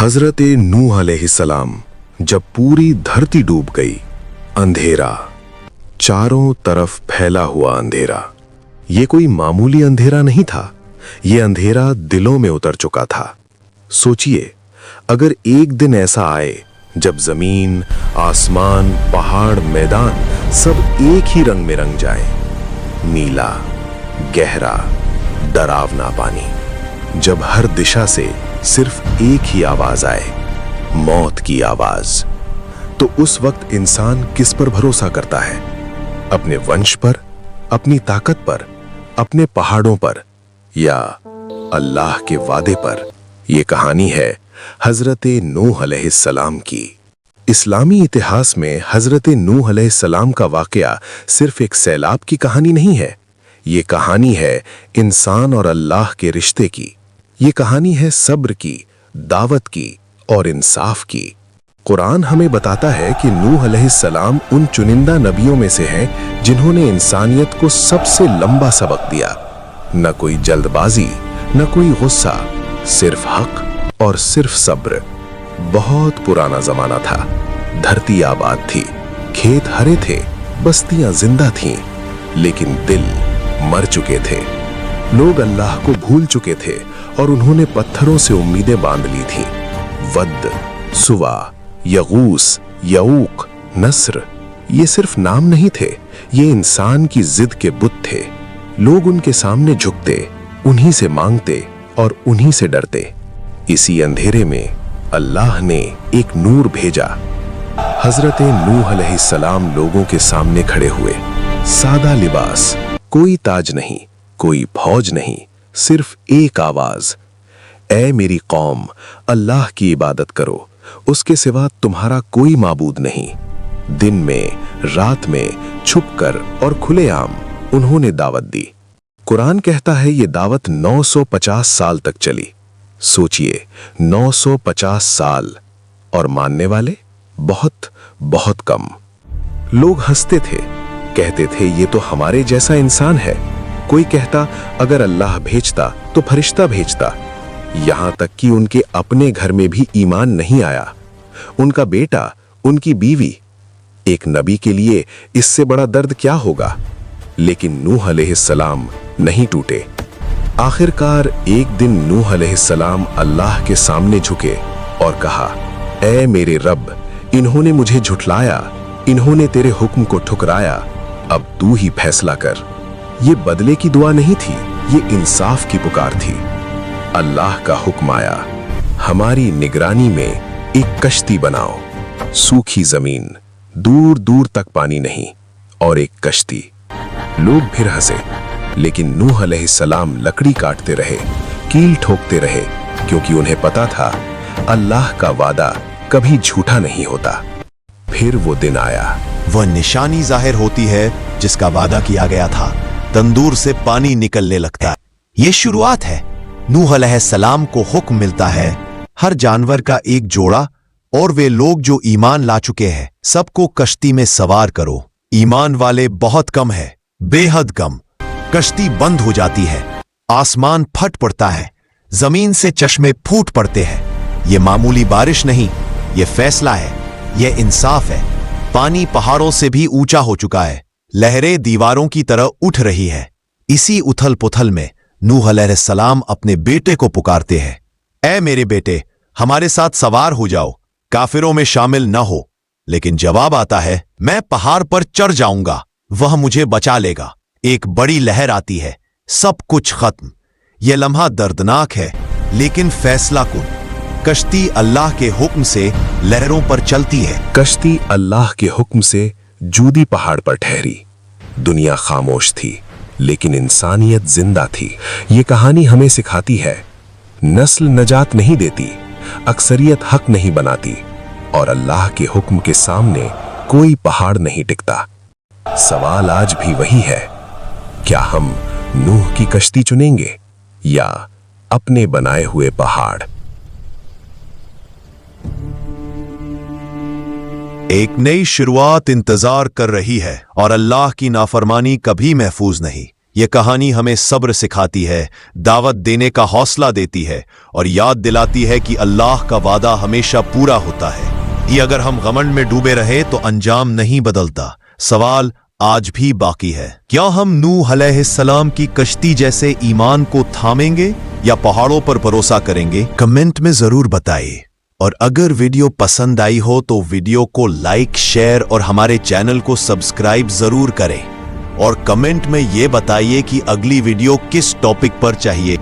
हजरत नूह अलैहिस्सलाम जब पूरी धरती डूब गई, अंधेरा, चारों तरफ फैला हुआ अंधेरा। ये कोई मामूली अंधेरा नहीं था, ये अंधेरा दिलों में उतर चुका था। सोचिए, अगर एक दिन ऐसा आए जब जमीन, आसमान, पहाड़, मैदान सब एक ही रंग में रंग जाए, नीला, गहरा, डरावना पानी, जब हर दिशा से सिर्फ एक ही आवाज आए, मौत की आवाज, तो उस वक्त इंसान किस पर भरोसा करता है? अपने वंश पर, अपनी ताकत पर, अपने पहाड़ों पर, या अल्लाह के वादे पर? ये कहानी है हजरत नूह अलैहिस्सलाम की। इस्लामी इतिहास में हजरत नूह अलैहिस्सलाम का वाकया सिर्फ एक सैलाब की कहानी नहीं है। ये कहानी है इंसान और अल्लाह के रिश्ते की। ये कहानी है सब्र की, दावत की और इंसाफ की। कुरान हमें बताता है कि नूह अलैहिस्सलाम उन चुनिंदा नबियों में से हैं जिन्होंने इंसानियत को सबसे लंबा सबक दिया। न कोई जल्दबाजी, न कोई गुस्सा, सिर्फ हक और सिर्फ सब्र। बहुत पुराना जमाना था, धरती आबाद थी, खेत हरे थे, बस्तियां जिंदा थीं, लेकिन दिल मर चुके थे। लोग अल्लाह को भूल चुके थे और उन्होंने पत्थरों से उम्मीदें बांध ली थीं। वद्द, सुवा, यगूस, यऊक, नस्र, ये सिर्फ नाम नहीं थे, ये इंसान की जिद के बुत थे। लोग उनके सामने झुकते, उन्हीं से मांगते और उन्हीं से डरते। इसी अंधेरे में अल्लाह ने एक नूर भेजा। हजरत नूह अलैहिस्सलाम लोगों के सामने खड़े हुए। सादा लिबास, कोई ताज नहीं, कोई फौज नहीं, सिर्फ एक आवाज, ऐ मेरी कौम, अल्लाह की इबादत करो, उसके सिवा तुम्हारा कोई माबूद नहीं। दिन में, रात में, छुपकर और खुलेआम उन्होंने दावत दी। कुरान कहता है ये दावत 950 साल तक चली। सोचिए, 950 साल, और मानने वाले बहुत बहुत कम। लोग हंसते थे, कहते थे ये तो हमारे जैसा इंसान है। कोई कहता अगर अल्लाह भेजता तो फरिश्ता भेजता। यहां तक कि उनके अपने घर में भी ईमान नहीं आया। उनका बेटा, उनकी बीवी, एक नबी के लिए इससे बड़ा दर्द क्या होगा? लेकिन नूह अलैहिस्सलाम नहीं टूटे। आखिरकार एक दिन नूह अलैहिस्सलाम अल्लाह के सामने झुके और कहा, ऐ मेरे रब, इन्होंने मुझे झुठलाया, इन्होंने तेरे हुक्म को ठुकराया, अब तू ही फैसला कर। ये बदले की दुआ नहीं थी, ये इंसाफ की पुकार थी। अल्लाह का हुक्म आया, हमारी निगरानी में एक कश्ती बनाओ। सूखी जमीन, दूर दूर तक पानी नहीं, और एक कश्ती। लोग फिर हंसे, लेकिन नूह अलैहिस्सलाम लकड़ी काटते रहे, कील ठोकते रहे, क्योंकि उन्हें पता था अल्लाह का वादा कभी झूठा नहीं होता। फिर वो दिन आया, वह निशानी जाहिर होती है जिसका वादा किया गया था। तंदूर से पानी निकलने लगता है। ये शुरुआत है। नूह अलैहिस्सलाम को हुक्म मिलता है, हर जानवर का एक जोड़ा और वे लोग जो ईमान ला चुके हैं सबको कश्ती में सवार करो। ईमान वाले बहुत कम है, बेहद कम। कश्ती बंद हो जाती है, आसमान फट पड़ता है, जमीन से चश्मे फूट पड़ते हैं। ये मामूली बारिश नहीं, ये फैसला है, ये इंसाफ है। पानी पहाड़ों से भी ऊंचा हो चुका है, लहरें दीवारों की तरह उठ रही है। इसी उथल पुथल में नूह अलैहिस्सलाम अपने बेटे को पुकारते हैं, ऐ मेरे बेटे, हमारे साथ सवार हो जाओ, काफिरों में शामिल न हो। लेकिन जवाब आता है, मैं पहाड़ पर चढ़ जाऊंगा, वह मुझे बचा लेगा। एक बड़ी लहर आती है, सब कुछ खत्म। यह लम्हा दर्दनाक है, लेकिन फैसला कुन। कश्ती अल्लाह के हुक्म से लहरों पर चलती है। कश्ती अल्लाह के हुक्म से जूदी पहाड़ पर ठहरी। दुनिया खामोश थी, लेकिन इंसानियत जिंदा थी। ये कहानी हमें सिखाती है, नस्ल नजात नहीं देती, अक्सरियत हक नहीं बनाती, और अल्लाह के हुक्म के सामने कोई पहाड़ नहीं टिकता। सवाल आज भी वही है, क्या हम नूह की कश्ती चुनेंगे या अपने बनाए हुए पहाड़? एक नई शुरुआत इंतजार कर रही है, और अल्लाह की नाफरमानी कभी महफूज नहीं। ये कहानी हमें सब्र सिखाती है, दावत देने का हौसला देती है और याद दिलाती है कि अल्लाह का वादा हमेशा पूरा होता है। ये अगर हम घमंड में डूबे रहे तो अंजाम नहीं बदलता। सवाल आज भी बाकी है, क्या हम नूह अलैहिस्सलाम की कश्ती जैसे ईमान को थामेंगे या पहाड़ों पर भरोसा करेंगे? कमेंट में जरूर बताइए। और अगर वीडियो पसंद आई हो तो वीडियो को लाइक, शेयर और हमारे चैनल को सब्सक्राइब जरूर करें और कमेंट में ये बताइए कि अगली वीडियो किस टॉपिक पर चाहिए।